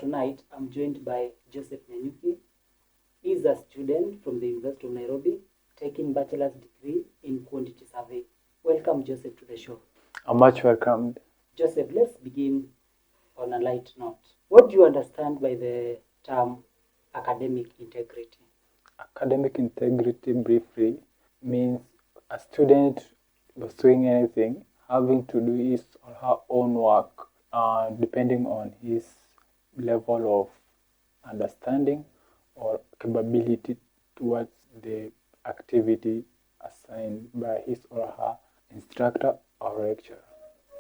tonight I'm joined by Joseph Nyanyuki. He's a student from the University of Nairobi, taking bachelor's degree in quantity survey. Welcome, Joseph, to the show. I'm much welcomed. Joseph, let's begin on a light note. What do you understand by the term academic integrity? Academic integrity, briefly, means a student pursuing anything having to do his or her own work, depending on his level of understanding or capability towards the activity assigned by his or her instructor or lecturer.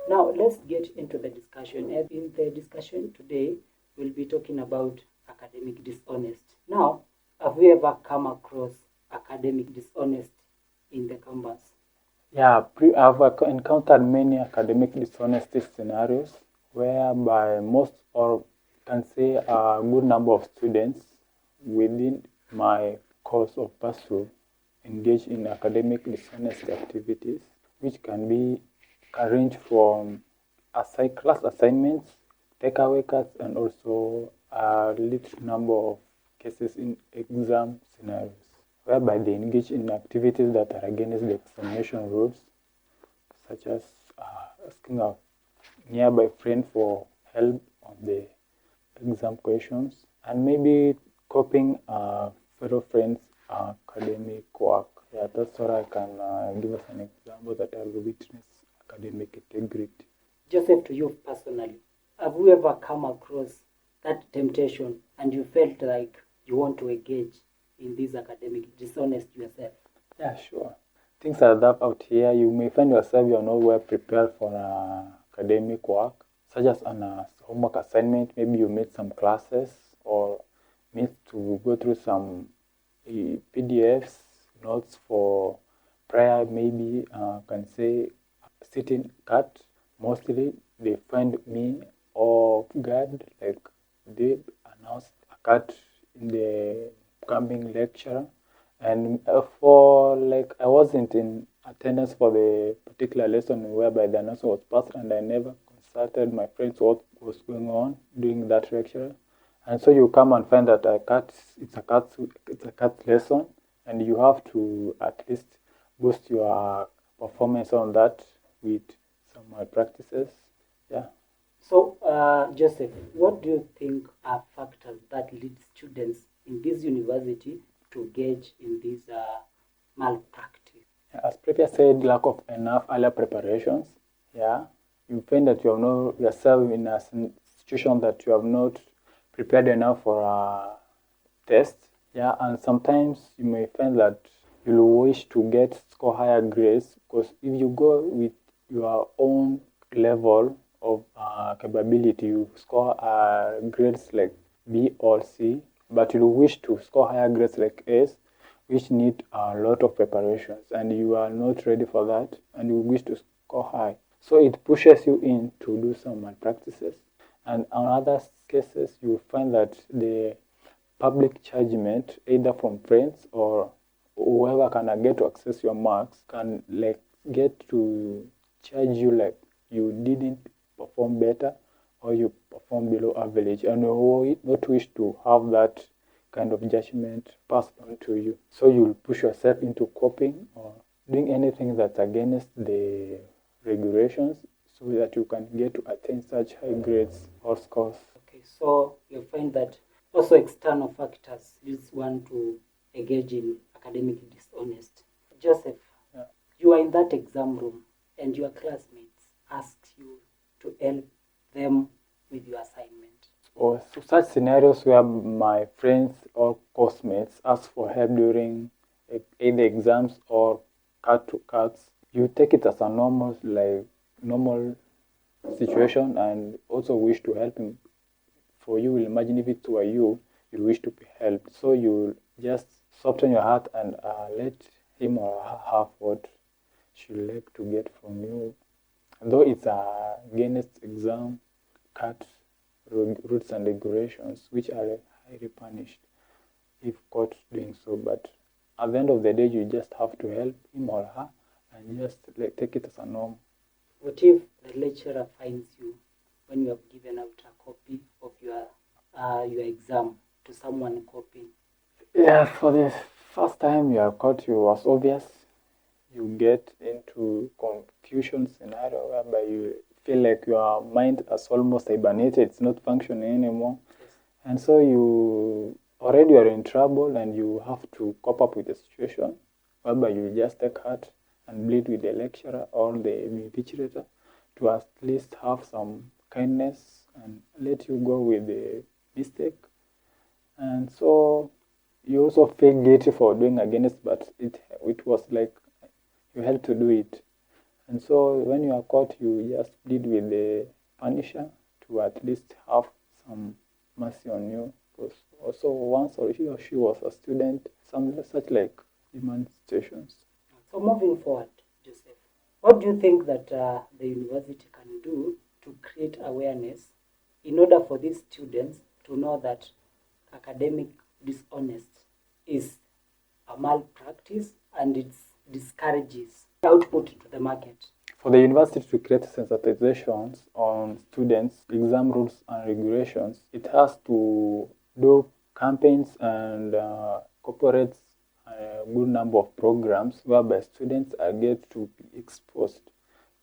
Now, let's get into the discussion. And in the discussion today, we'll be talking about academic dishonest. Now, have you ever come across academic dishonest in the campus? Yeah, I've encountered many academic dishonesty scenarios whereby most, or can say a good number of students within my course of pursuit engage in academic dishonest activities, which can range from class assignments, takeaway cuts, and also a little number of cases in exam scenarios, whereby they engage in activities that are against the examination rules, such as asking a nearby friend for help on the exam questions, and maybe copying fellow friends' academic work. Yeah, that's what I can give us an example that I've witnessed academic integrity. Joseph, to you personally, have you ever come across that temptation and you felt like you want to engage in this academic dishonest yourself? Yeah, sure. Things are that out here. You may find yourself you're not well prepared for academic work, such as on a homework assignment. Maybe you made some classes or need to go through some PDFs, notes for prior, maybe can say sitting cut. Mostly they find me off guard, like they announced a cut in the coming lecture, and for like I wasn't in attendance for the particular lesson whereby the announcement was passed, and I never consulted my friends what was going on during that lecture. And so you come and find that it's a cut lesson, and you have to at least boost your performance on that with some practices. Yeah. So, Joseph, what do you think are factors that lead students in this university to engage in this malpractice? As previous said, lack of enough earlier preparations. Yeah, you find that you have not yourself in a situation that you have not prepared enough for a test. Yeah, and sometimes you may find that you will wish to score higher grades, because if you go with your own level of capability, you score grades like B or C, but you wish to score higher grades like A's, which need a lot of preparations, and you are not ready for that, and you wish to score high. So it pushes you in to do some malpractices. And on other cases, you find that the public judgment, either from friends or whoever can get to access your marks, can like get to charge you like you didn't perform better or you perform below average, and you not wish to have that kind of judgment passed on to you. So you'll push yourself into copying or doing anything that's against the regulations so that you can get to attain such high grades or scores. Okay, so you find that also external factors leads one to engage in academic dishonest. Joseph, Yeah. You are in that exam room and your classmates ask you to help them with your assignment. Or such scenarios where my friends or course-mates ask for help during either exams or cuts, you take it as a normal situation and also wish to help him. For you, imagine if it were you wish to be helped. So you just soften your heart and let him or her have what she like to get from you. Though it's against exam cut rules and regulations, which are highly punished if caught doing so. But at the end of the day, you just have to help him or her and just take it as a norm. What if the lecturer finds you when you have given out a copy of your your exam to someone copying? Yeah, for the first time you are caught, you was obvious. You get into confusion scenario whereby you feel like your mind has almost hibernated, it's not functioning anymore. Yes. And so you already are in trouble and you have to cope up with the situation whereby you just take heart and plead with the lecturer or the invigilator to at least have some kindness and let you go with the mistake. And so you also feel guilty for doing against, but it was like you had to do it. And so when you are caught, you just plead with the punisher to at least have some mercy on you. Because also once or he or she was a student, some such like human situations. So moving forward, Joseph, what do you think that the university can do to create awareness in order for these students to know that academic dishonest is a malpractice and it discourages output to the market? For the university to create sensitizations on students' exam rules and regulations, it has to do campaigns and incorporate a good number of programs whereby students are get to be exposed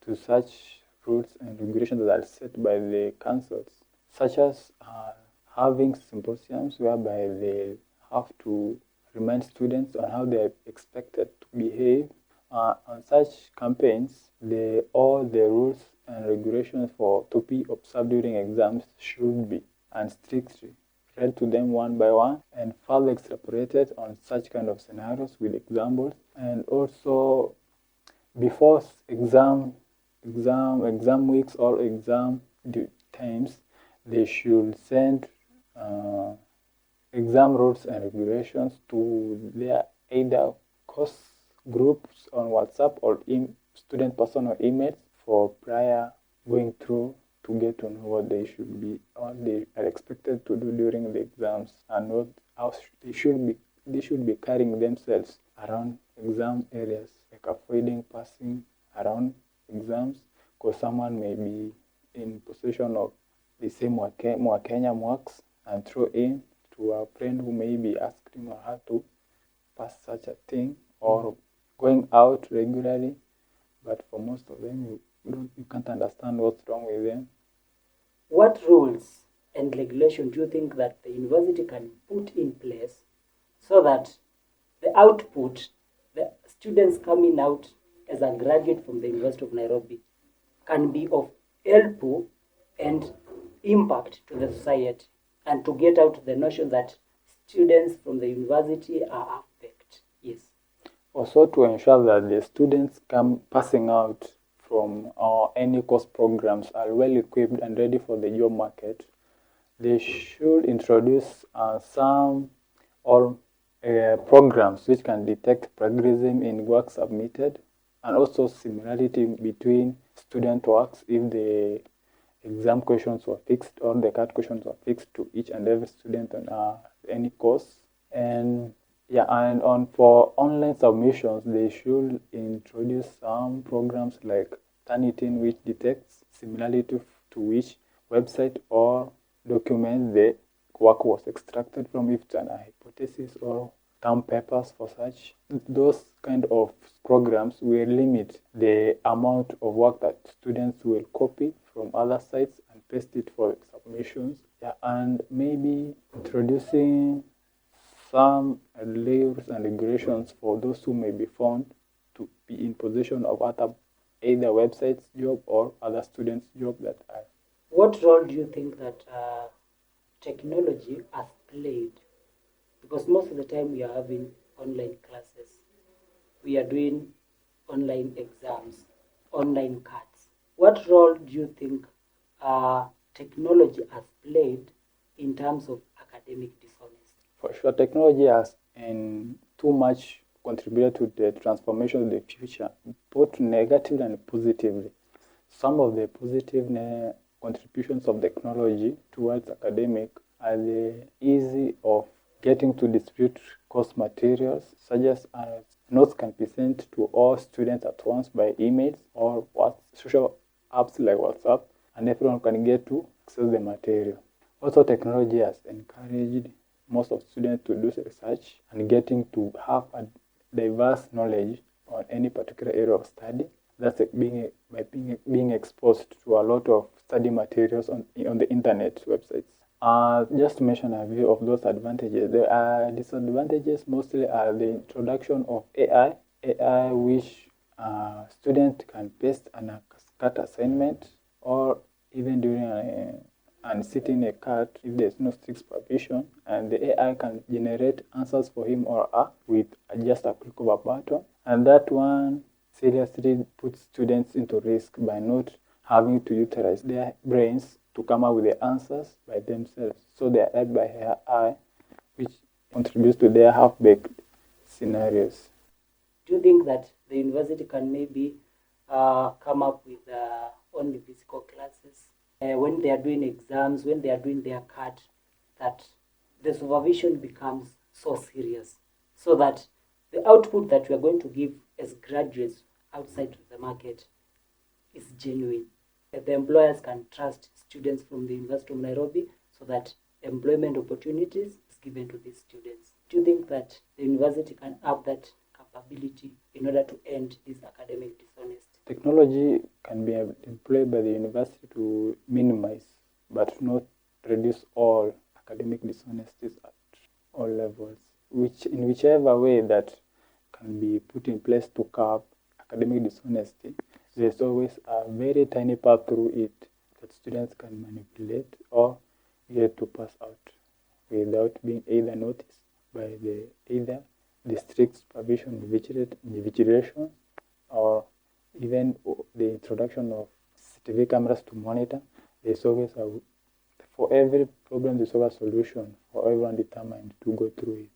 to such rules and regulations that are set by the councils, such as having symposiums whereby they have to remind students on how they are expected to behave. On such campaigns, all the rules and regulations for to be observed during exams should be and strictly read to them one by one and further extrapolated on such kind of scenarios with examples. And also before exam weeks or exam due times, they should send exam rules and regulations to their either course groups on WhatsApp or student personal emails for prior going through to get to know what they should be, what they are expected to do during the exams, and what how they should be carrying themselves around exam areas, like avoiding passing around exams, because someone may be in possession of the same Kenya marks and throw in to a friend who maybe asked him or her to pass such a thing, or going out regularly, but for most of them you can't understand what's wrong with them. What rules and regulation do you think that the university can put in place so that the output, the students coming out as a graduate from the University of Nairobi, can be of help and impact to the society, and to get out the notion that students from the university are affected? Yes. Also to ensure that the students passing out from any course programs are well equipped and ready for the job market, they should introduce some or programs which can detect plagiarism in work submitted, and also similarity between student works if the exam questions were fixed or the CAT questions were fixed to each and every student on any course. And yeah, and for online submissions, they should introduce some programs like Turnitin, which detects similarity to which website or document the work was extracted from, if it's an hypothesis or term papers for such. Those kind of programs will limit the amount of work that students will copy from other sites and paste it for submissions. Yeah, and maybe introducing some rules and regulations for those who may be found to be in possession of either websites job or other students job that are. What role do you think that technology has played? Because most of the time we are having online classes, we are doing online exams, online cards. What role do you think technology has played in terms of academic dishonesty? For sure, technology has in too much contributed to the transformation of the future, both negatively and positively. Some of the positive contributions of technology towards academic are the ease of getting to distribute course materials, such as notes can be sent to all students at once by emails or social apps like WhatsApp, and everyone can get to access the material. Also, technology has encouraged most of students to do research and getting to have a diverse knowledge on any particular area of study. That's being exposed to a lot of study materials on the internet websites. Just to mention a few of those advantages, there are disadvantages. Mostly are the introduction of AI which students can paste and cut assignment, or even during and sit in a cart if there's no strict supervision, and the AI can generate answers for him or her with just a click of a button. And that one seriously puts students into risk by not having to utilize their brains to come up with the answers by themselves. So they are led by AI, which contributes to their half-baked scenarios. Do you think that the university can maybe come up with only physical classes when they are doing exams, when they are doing their CAT, that the supervision becomes so serious, so that the output that we are going to give as graduates outside to the market is genuine? The employers can trust students from the University of Nairobi, so that employment opportunities is given to these students. Do you think that the university can have that capability in order to end this academic dishonesty? Technology can be employed by the university to minimize, but not reduce all academic dishonesties at all levels. In whichever way that can be put in place to curb academic dishonesty, there's always a very tiny part through it that students can manipulate or get to pass out without being either noticed by either the strict supervision invigilation, or even the introduction of CCTV cameras to monitor. There's always for every problem there's always a solution for everyone determined to go through it.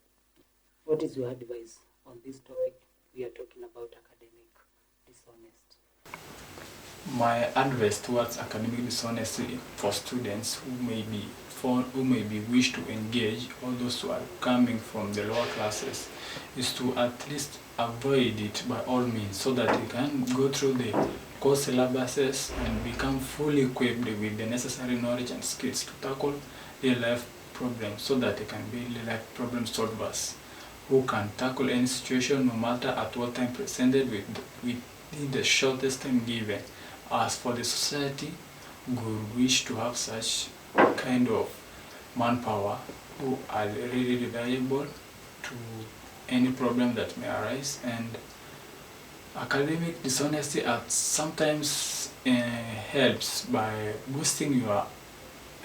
What is your advice on this topic? We are talking about academic dishonest. My advice towards academic dishonesty for students who may be wish to engage, all those who are coming from the lower classes, is to at least avoid it by all means, so that you can go through the course syllabuses and become fully equipped with the necessary knowledge and skills to tackle real life problems, so that they can be real life problem solvers who can tackle any situation no matter at what time presented within the shortest time given. As for the society, we would wish to have such kind of manpower who are really reliable to any problem that may arise. And academic dishonesty sometimes helps by boosting your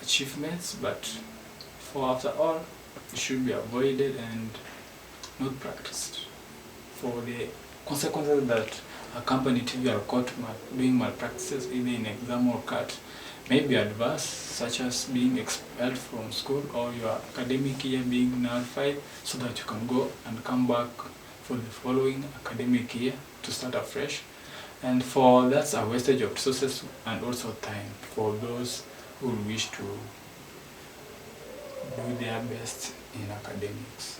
achievements, but after all, it should be avoided and not practiced. For the consequences that accompany if you are caught doing malpractices either in exam or CAT may be adverse, such as being expelled from school or your academic year being nullified, so that you can go and come back for the following academic year to start afresh. And that's a wastage of resources and also time for those who wish to do their best in academics.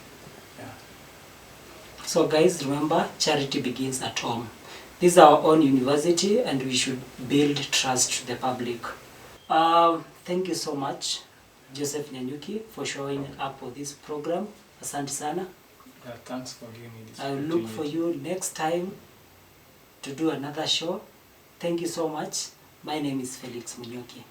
Yeah. So guys, remember, charity begins at home. This is our own university and we should build trust to the public. Thank you so much, Joseph Nyanyuki, for showing up for this program. Asante sana. Yeah, thanks for giving me this I will look for you next time to do another show. Thank you so much. My name is Felix Munyoki.